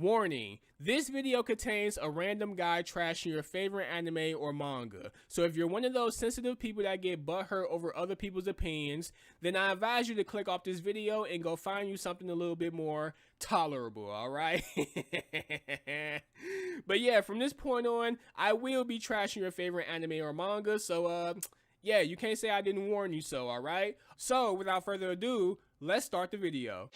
Warning, this video contains a random guy trashing your favorite anime or manga. So if you're one of those sensitive people that get butthurt over other people's opinions, then I advise you to click off this video and go find you something a little bit more tolerable, alright? But yeah, from this point on, I will be trashing your favorite anime or manga, so yeah, you can't say I didn't warn you so, alright? So without further ado, let's start the video.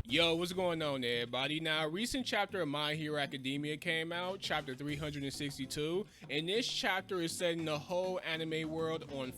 Yo, what's going on everybody? Now, a recent chapter of My Hero Academia came out, chapter 362, and this chapter is setting the whole anime world on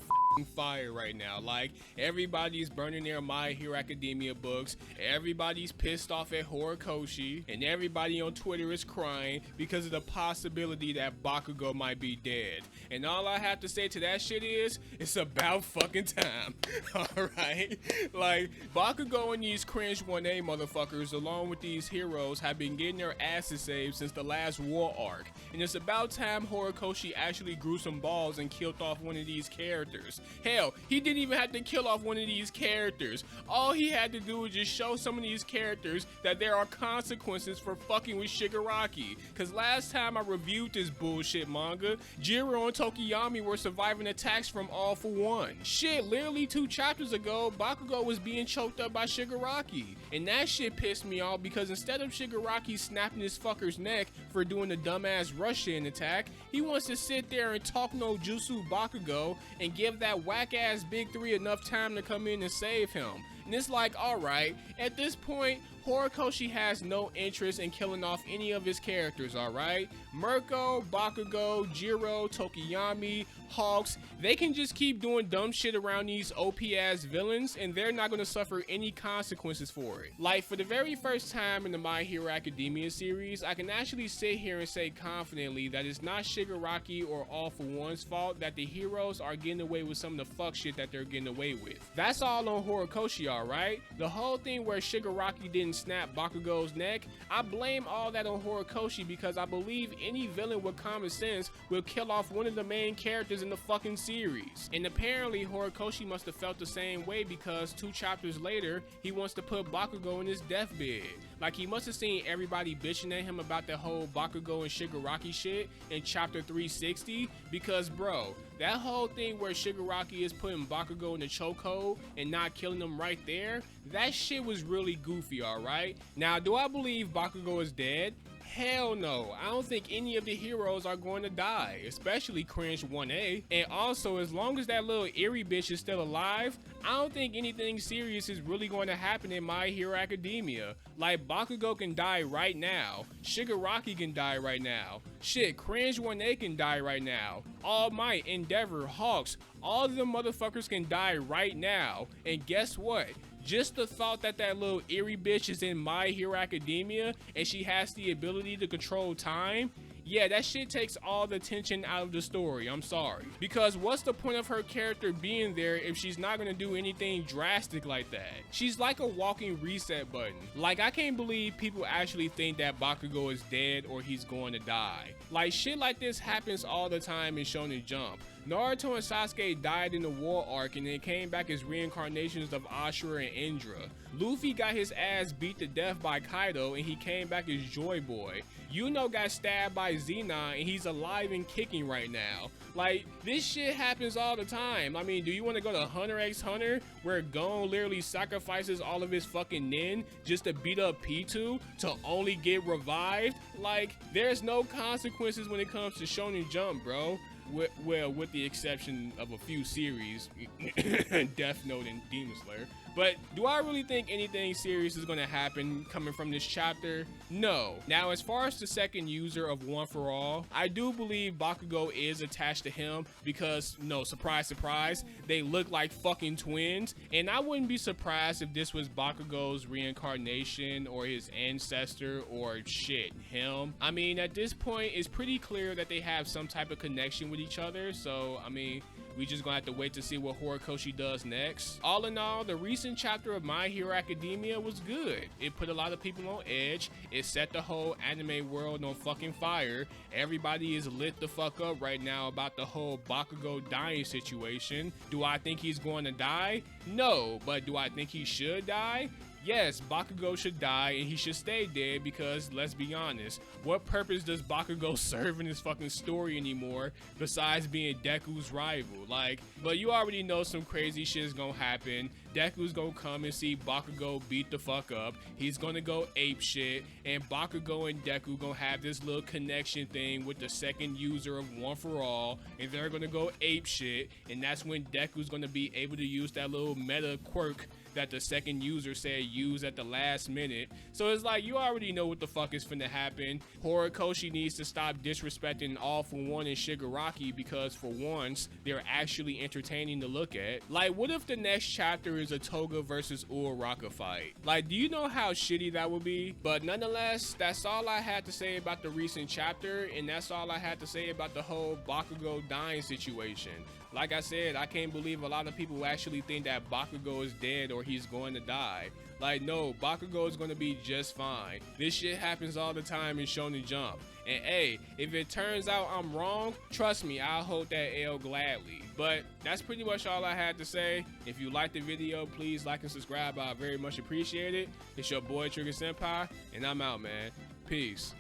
fire right now. Like, everybody's burning their My Hero Academia books, everybody's pissed off at Horikoshi, and everybody on Twitter is crying because of the possibility that Bakugo might be dead. And all I have to say to that shit is, it's about fucking time. Alright? Like, Bakugo and these cringe 1A motherfuckers, along with these heroes, have been getting their asses saved since the last war arc. And it's about time Horikoshi actually grew some balls and killed off one of these characters. Hell, he didn't even have to kill off one of these characters. All he had to do was just show some of these characters that there are consequences for fucking with Shigaraki. Cause last time I reviewed this bullshit manga, Jiro and Tokiyami were surviving attacks from All For One. Shit, literally 2 chapters ago, Bakugo was being choked up by Shigaraki. And that shit pissed me off because instead of Shigaraki snapping this fucker's neck for doing the dumbass Russian attack, he wants to sit there and talk no Jutsu Bakugo and give that whack-ass Big 3 enough time to come in and save him. And it's like, alright, at this point, Horikoshi has no interest in killing off any of his characters, alright? Mirko, Bakugo, Jiro, Tokiyami, Hawks, they can just keep doing dumb shit around these OP-ass villains and they're not going to suffer any consequences for it. Like, for the very first time in the My Hero Academia series, I can actually sit here and say confidently that it's not Shigaraki or All For One's fault that the heroes are getting away with some of the fuck shit that they're getting away with. That's all on Horikoshi, alright? The whole thing where Shigaraki didn't snap Bakugo's neck, I blame all that on Horikoshi because I believe any villain with common sense will kill off one of the main characters in the fucking series. And apparently Horikoshi must have felt the same way because 2 chapters later, he wants to put Bakugo in his deathbed. Like, he must have seen everybody bitching at him about that whole Bakugo and Shigaraki shit in chapter 360 because, bro, that whole thing where Shigaraki is putting Bakugo in the chokehold and not killing him right there, that shit was really goofy, alright? Now, do I believe Bakugo is dead? Hell no, I don't think any of the heroes are going to die, especially cringe 1A. And also, as long as that little eerie bitch is still alive, I don't think anything serious is really going to happen in My Hero Academia. Like, Bakugo can die right now, Shigaraki can die right now, shit, cringe 1A can die right now, All Might, Endeavor, Hawks, all of them motherfuckers can die right now. And guess what? Just the thought that that little eerie bitch is in My Hero Academia and she has the ability to control time, yeah, that shit takes all the tension out of the story, I'm sorry. Because what's the point of her character being there if she's not gonna do anything drastic like that? She's like a walking reset button. Like, I can't believe people actually think that Bakugo is dead or he's going to die. Like, shit like this happens all the time in Shonen Jump. Naruto and Sasuke died in the war arc and then came back as reincarnations of Ashura and Indra. Luffy got his ass beat to death by Kaido and he came back as Joy Boy. Yuno got stabbed by Xenon and he's alive and kicking right now. Like, this shit happens all the time. I mean, do you want to go to Hunter x Hunter where Gon literally sacrifices all of his fucking nin just to beat up P2 to only get revived? Like, there's no consequences when it comes to Shonen Jump, bro. Well, with the exception of a few series, Death Note and Demon Slayer. But do I really think anything serious is going to happen coming from this chapter? No. Now, as far as the second user of One For All, I do believe Bakugo is attached to him because, no, surprise, surprise, they look like fucking twins. And I wouldn't be surprised if this was Bakugo's reincarnation or his ancestor or shit, him. I mean, at this point, it's pretty clear that they have some type of connection with each other. So, I mean, we just gonna have to wait to see what Horikoshi does next. All in all, the recent chapter of My Hero Academia was good. It put a lot of people on edge. It set the whole anime world on fucking fire. Everybody is lit the fuck up right now about the whole Bakugo dying situation. Do I think he's going to die? No, but do I think he should die? Yes, Bakugo should die and he should stay dead because, let's be honest, what purpose does Bakugo serve in this fucking story anymore besides being Deku's rival? Like, but you already know some crazy shit is gonna happen. Deku's gonna come and see Bakugo beat the fuck up. He's gonna go ape shit, and Bakugo and Deku gonna have this little connection thing with the second user of One For All, and they're gonna go ape shit, and that's when Deku's gonna be able to use that little meta quirk that the second user said use at the last minute. So it's like, you already know what the fuck is finna happen. Horikoshi needs to stop disrespecting All For One and Shigaraki, because for once, they're actually entertaining to look at. Like, what if the next chapter is a Toga versus Uraraka fight? Like, do you know how shitty that would be? But nonetheless, that's all I had to say about the recent chapter, and that's all I had to say about the whole Bakugo dying situation. Like I said, I can't believe a lot of people actually think that Bakugo is dead or he's going to die. Like, no, Bakugo is going to be just fine. This shit happens all the time in Shonen Jump. And hey, if it turns out I'm wrong, trust me, I'll hold that L gladly. But that's pretty much all I had to say. If you liked the video, please like and subscribe. I very much appreciate it. It's your boy Trigger Senpai, and I'm out, man. Peace.